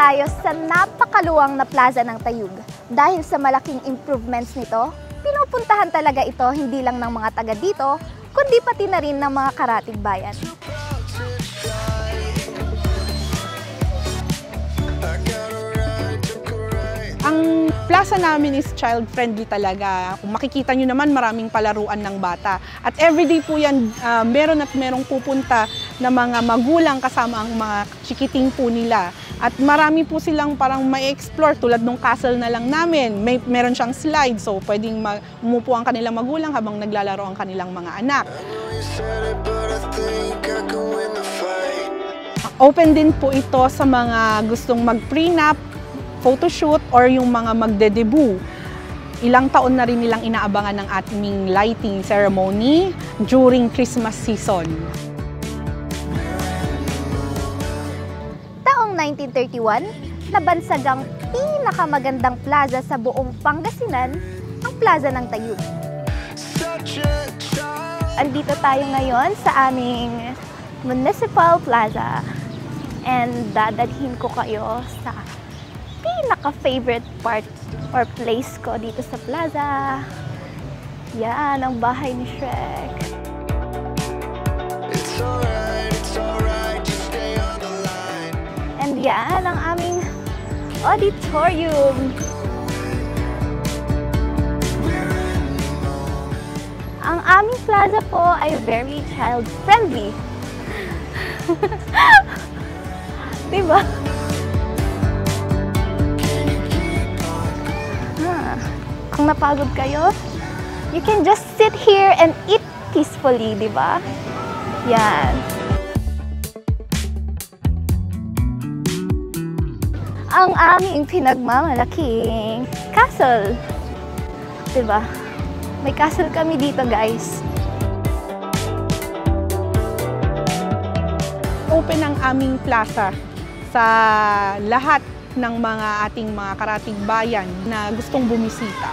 tayo sa napakaluwang na plaza ng Tayug. Dahil sa malaking improvements nito, pinupuntahan talaga ito hindi lang ng mga taga dito, kundi pati na rin ng mga karatig bayan. Ang plaza namin is child-friendly talaga. Kung makikita nyo naman, maraming palaruan ng bata. At everyday po yan, merong pupunta na mga magulang kasama ang mga chikiting po nila. At marami po silang parang ma-explore tulad ng castle na lang namin. Meron siyang slide, so pwedeng umupo ang kanilang magulang habang naglalaro ang kanilang mga anak. Open din po ito sa mga gustong mag-prenup, photoshoot, or yung mga magde-debut. Ilang taon na rin nilang inaabangan ng ating lighting ceremony during Christmas season. Taong 1931, nabansagang pinakamagandang plaza sa buong Pangasinan, ang Plaza ng Tayug. Andito tayo ngayon sa aming Municipal Plaza and dadalhin ko kayo sa pinaka-favorite part or place ko dito sa plaza. Yan, ang bahay ni Shrek. And yan, ang aming auditorium. Ang aming plaza po ay very child-friendly. Diba? Kung napagod kayo, you can just sit here and eat peacefully, di ba? Yan. Ang aming pinagmamalaking castle. Di ba? May castle kami dito, guys. Open ang aming plaza sa lahat ng ating mga karatig bayan na gustong bumisita.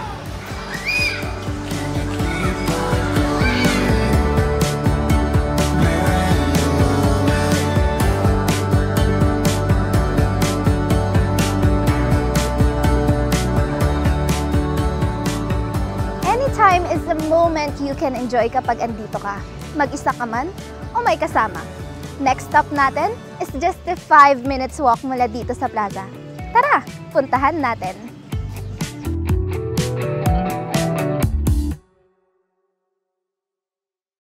Anytime is the moment you can enjoy kapag andito ka. Mag-isa ka man o may kasama. Next stop natin is just a 5 minutes walk mula dito sa plaza. Tara, puntahan natin!